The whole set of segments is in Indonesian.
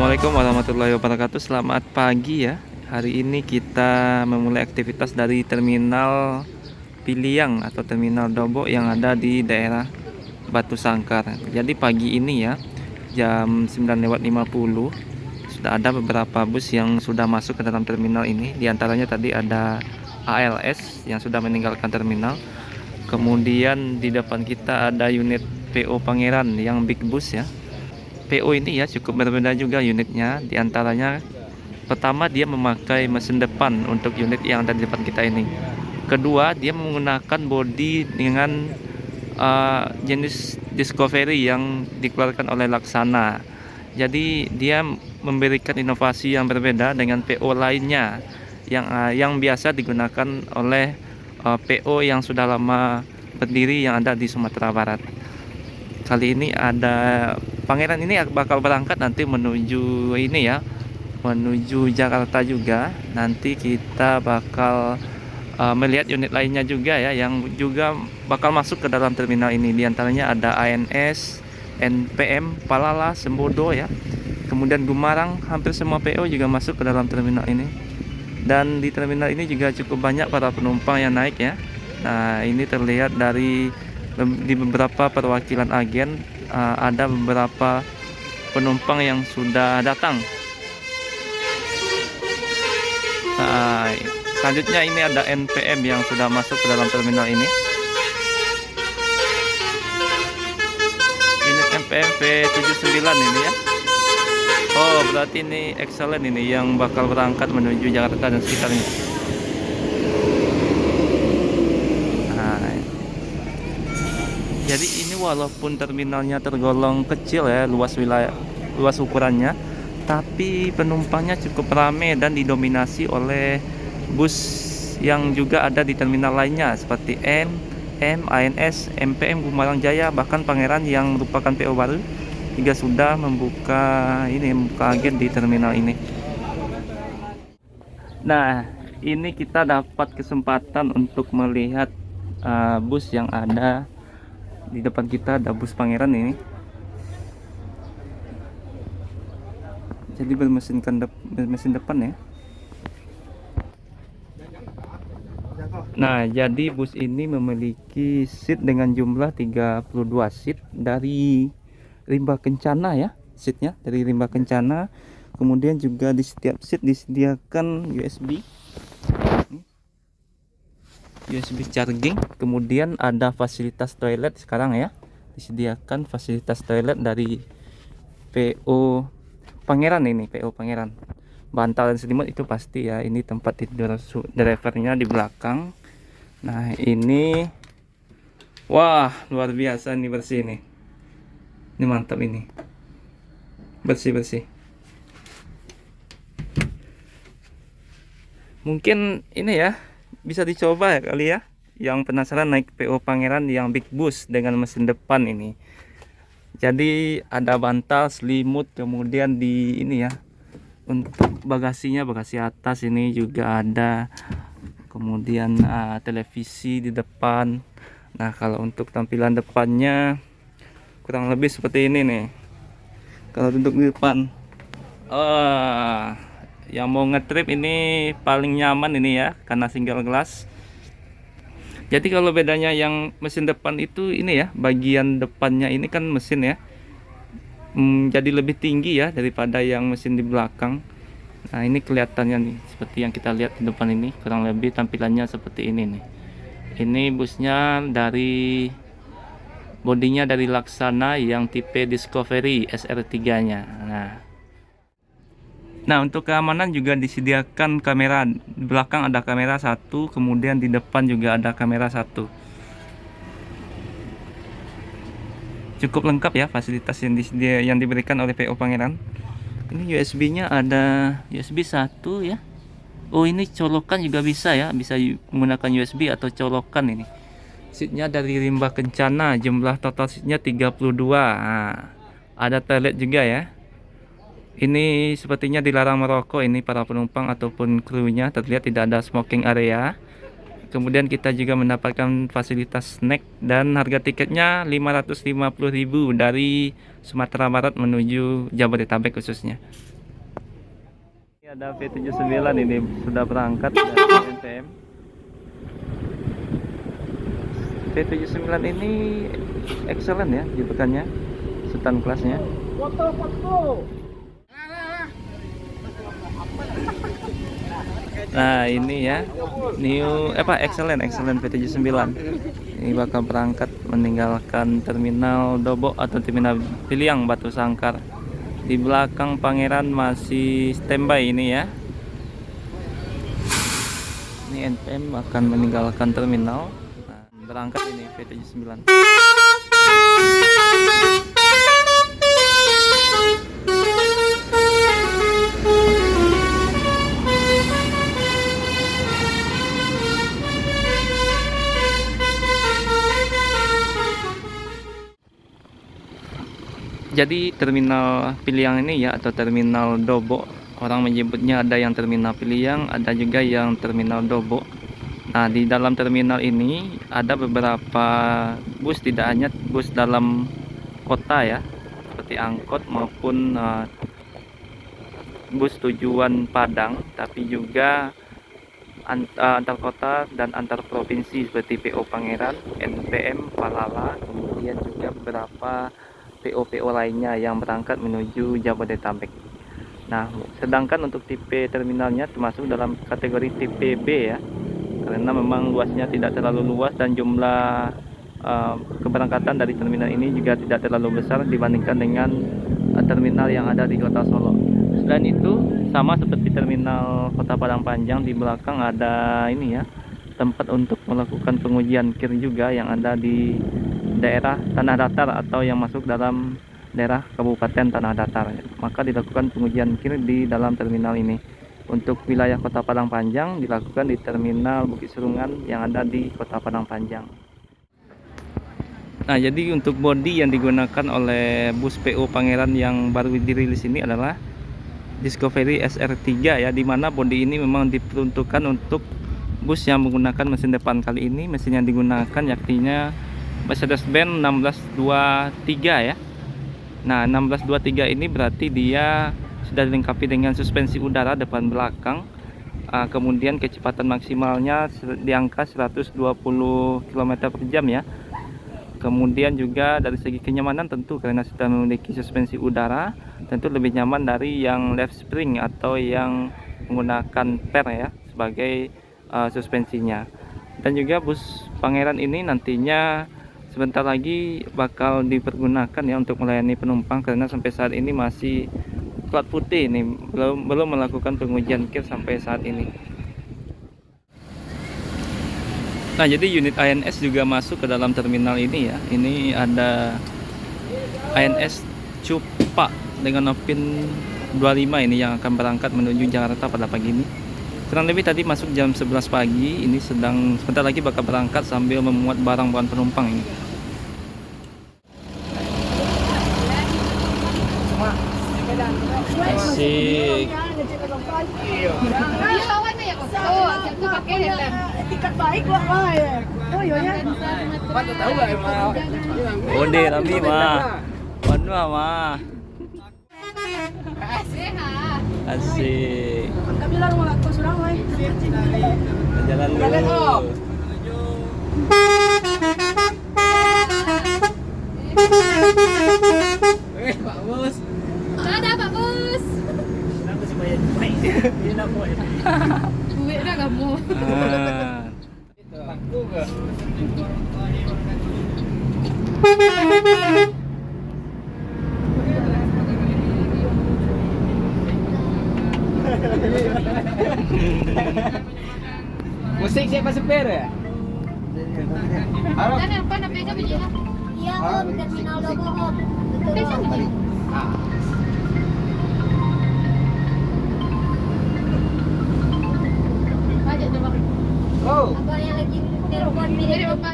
Assalamualaikum warahmatullahi wabarakatuh. Selamat pagi ya. Hari ini kita memulai aktivitas dari terminal Piliang atau terminal Dobok yang ada di daerah Batu Sangkar. Jadi pagi ini ya, jam 9.50 sudah ada beberapa bus yang sudah masuk ke dalam terminal ini. Di antaranya tadi ada ALS yang sudah meninggalkan terminal. Kemudian di depan kita ada unit PO Pangeran yang big bus ya. PO ini ya cukup berbeda juga unitnya. Di antaranya pertama dia memakai mesin depan untuk unit yang ada di depan kita ini. Kedua dia menggunakan bodi dengan jenis Discovery yang dikeluarkan oleh Laksana. Jadi dia memberikan inovasi yang berbeda dengan PO lainnya yang biasa digunakan oleh PO yang sudah lama berdiri yang ada di Sumatera Barat. Kali ini ada Pangeran ini bakal berangkat nanti menuju ini ya, menuju Jakarta juga. Nanti kita bakal melihat unit lainnya juga ya, yang juga bakal masuk ke dalam terminal ini. Di antaranya ada ANS, NPM, Palala, Sembodo ya. Kemudian Gumarang, hampir semua PO juga masuk ke dalam terminal ini. Dan di terminal ini juga cukup banyak para penumpang yang naik ya. Nah, ini terlihat di beberapa perwakilan agen ada beberapa penumpang yang sudah datang. Nah, selanjutnya ini ada NPM yang sudah masuk ke dalam terminal ini. Unit NPM V79 ini ya. Oh, berarti ini Excellent ini yang bakal berangkat menuju Jakarta dan sekitarnya. Jadi ini walaupun terminalnya tergolong kecil ya, luas ukurannya, tapi penumpangnya cukup ramai dan didominasi oleh bus yang juga ada di terminal lainnya seperti M, ANS, MPM, Gumarang Jaya, bahkan Pangeran yang merupakan PO baru juga sudah membuka agen di terminal ini. Nah, ini kita dapat kesempatan untuk melihat bus yang ada di depan kita. Ada bus Pangeran ini. Jadi bermesin depan ya. Nah, jadi bus ini memiliki seat dengan jumlah 32 seat dari rimba kencana ya. Seatnya dari rimba kencana. Kemudian juga di setiap seat disediakan USB charging, kemudian ada fasilitas toilet sekarang ya, disediakan fasilitas toilet dari PO Pangeran ini, PO Pangeran. Bantal dan selimut itu pasti ya, ini tempat tidur drivernya di belakang. Nah ini, wah luar biasa nih, bersih nih, ini mantap ini, bersih. Mungkin ini ya bisa dicoba ya kali ya, yang penasaran naik PO Pangeran yang big bus dengan mesin depan ini. Jadi ada bantal, selimut, kemudian di ini ya untuk bagasi atas ini juga ada, kemudian televisi di depan. Nah kalau untuk tampilan depannya kurang lebih seperti ini nih kalau duduk di depan. Yang mau ngetrip ini paling nyaman ini ya, karena single glass. Jadi kalau bedanya yang mesin depan itu ini ya, bagian depannya ini kan mesin ya, jadi lebih tinggi ya daripada yang mesin di belakang. Nah ini kelihatannya nih seperti yang kita lihat di depan ini, kurang lebih tampilannya seperti ini nih. Ini busnya dari bodinya dari Laksana yang tipe Discovery SR3 nya. Nah untuk keamanan juga disediakan kamera. Di belakang ada kamera satu, kemudian di depan juga ada kamera satu. Cukup lengkap ya fasilitas yang diberikan oleh PO Pangeran. Ini USB nya ada USB 1 ya. Oh ini colokan juga bisa ya, bisa menggunakan USB atau colokan ini. Seatnya dari rimba kencana, jumlah total seatnya 32. Nah, ada toilet juga ya. Ini sepertinya dilarang merokok ini para penumpang ataupun krunya, terlihat tidak ada smoking area. Kemudian kita juga mendapatkan fasilitas snack dan harga tiketnya 550.000 dari Sumatera Barat menuju Jabodetabek khususnya. Ada V79 ini sudah berangkat dari NPM. V79 ini excellent ya julukannya, Sultan kelasnya. Nah ini ya, excellent V79. Ini bakal berangkat meninggalkan terminal Dobo atau terminal Piliang Batu Sangkar. Di belakang Pangeran masih standby ini ya. Ini NPM akan meninggalkan terminal. Nah, berangkat ini V79. Jadi terminal Piliang ini ya, atau terminal Dobo, orang menyebutnya ada yang terminal Piliang, ada juga yang terminal Dobo. Nah di dalam terminal ini ada beberapa bus, tidak hanya bus dalam kota ya, seperti angkot maupun bus tujuan Padang, tapi juga antar kota dan antar provinsi seperti PO Pangeran, NPM Palala, kemudian juga beberapa PO-PO lainnya yang berangkat menuju Jabodetabek. Nah, sedangkan untuk tipe terminalnya termasuk dalam kategori tipe B ya, karena memang luasnya tidak terlalu luas dan jumlah keberangkatan dari terminal ini juga tidak terlalu besar dibandingkan dengan terminal yang ada di Kota Solo. Selain itu, sama seperti terminal Kota Padang Panjang, di belakang ada ini ya, tempat untuk melakukan pengujian kir juga yang ada di daerah Tanah Datar atau yang masuk dalam daerah Kabupaten Tanah Datar. Maka dilakukan pengujian kir di dalam terminal ini. Untuk wilayah Kota Padang Panjang dilakukan di terminal Bukit Serungan yang ada di Kota Padang Panjang. Nah, jadi untuk bodi yang digunakan oleh bus PO Pangeran yang baru dirilis ini adalah Discovery SR3 ya, dimana bodi ini memang diperuntukkan untuk bus yang menggunakan mesin depan. Kali ini mesin yang digunakan yakninya Mercedes-Benz 1623 ya. Nah 1623 ini berarti dia sudah dilengkapi dengan suspensi udara depan belakang, kemudian kecepatan maksimalnya di angka 120 km per jam ya. Kemudian juga dari segi kenyamanan tentu karena sudah memiliki suspensi udara, tentu lebih nyaman dari yang left spring atau yang menggunakan per ya sebagai suspensinya. Dan juga bus Pangeran ini nantinya sebentar lagi bakal dipergunakan ya untuk melayani penumpang, karena sampai saat ini masih plat putih, ini belum melakukan pengujian kir sampai saat ini. Nah, jadi unit ANS juga masuk ke dalam terminal ini ya. Ini ada ANS Cupa dengan Nopin 25 ini yang akan berangkat menuju Jakarta pada pagi ini. Kurang lebih tadi masuk jam 11 pagi. Ini sedang sebentar lagi bakal berangkat sambil memuat barang bawaan penumpang ini. Asik. Ode Rami mah. Wanu mah. Asik. Jalan dulu. Pak Bos. Ada Pak Bos. Kenapa sih bayar? Ini apa ya? Duit dah kamu. Itu aku enggak. Musik siapa supir ya? Kan apa namanya begini? Iya om, terminal Dobo om. Betul om. Pajak coba. Oh. Abang yang lagi telepon mirip Jadi Dobo. apa?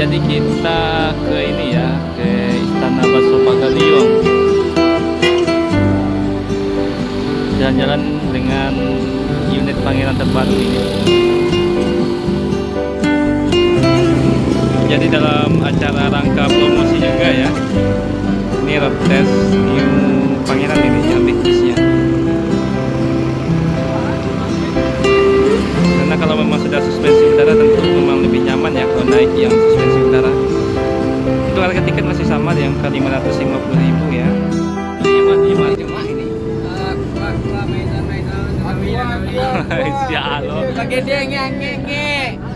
Jadi kita ke ini ya, ke Istana Bakso Pagaliwang. Jalan-jalan dengan unit Pangeran terbaru ini. Jadi dalam acara rangka promosi juga ya. Ini road test new Pangeran ini ya, bisnisnya. Karena kalau memang sudah suspensi udara tentu memang lebih nyaman ya kalau naik yang suspensi udara. Itu harga tiket masih sama yang ke 550.000 ya. Sialo. Pakai dia nge. Iya.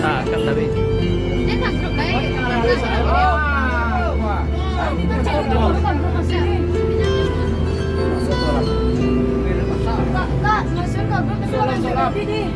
Ah, kan tadi. Enak bro, baik. Kak, masuk kak, bro, kesalahan tadi nih.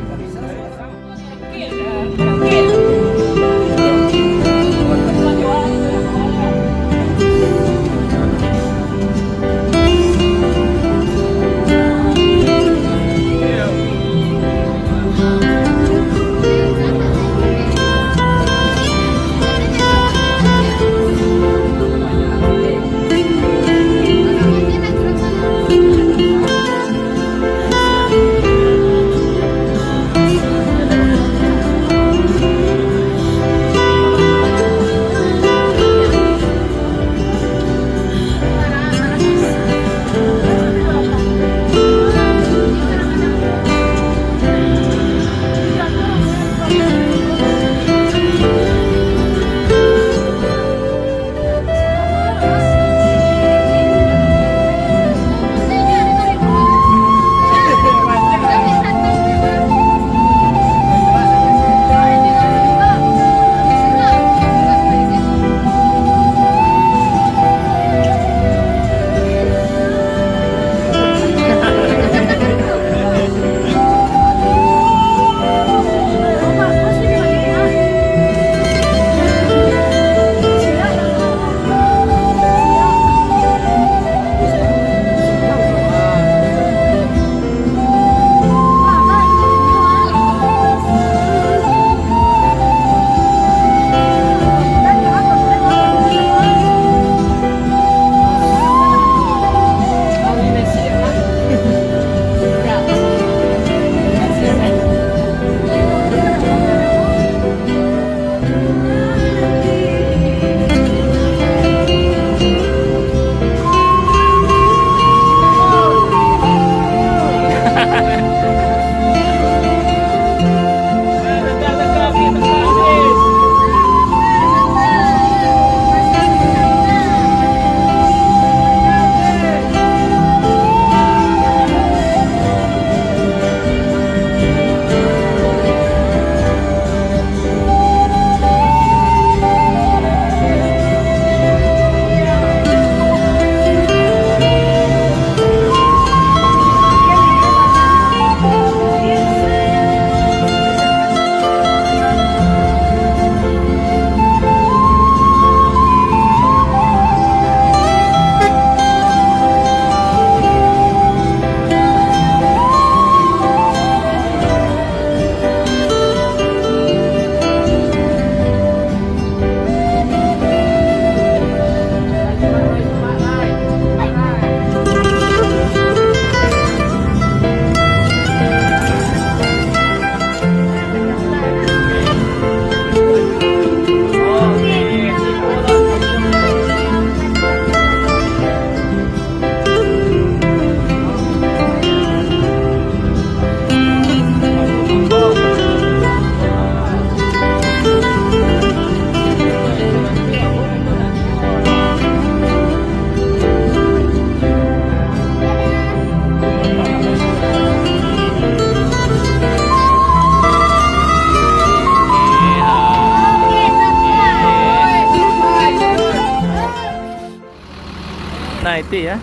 Nah itu ya,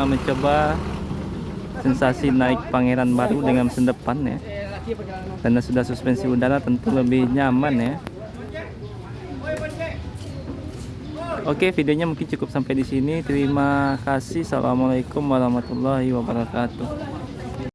mencoba sensasi naik Pangeran baru dengan mesin depan ya. Karena sudah suspensi udara tentu lebih nyaman ya. Oke, videonya mungkin cukup sampai di sini. Terima kasih. Assalamualaikum warahmatullahi wabarakatuh.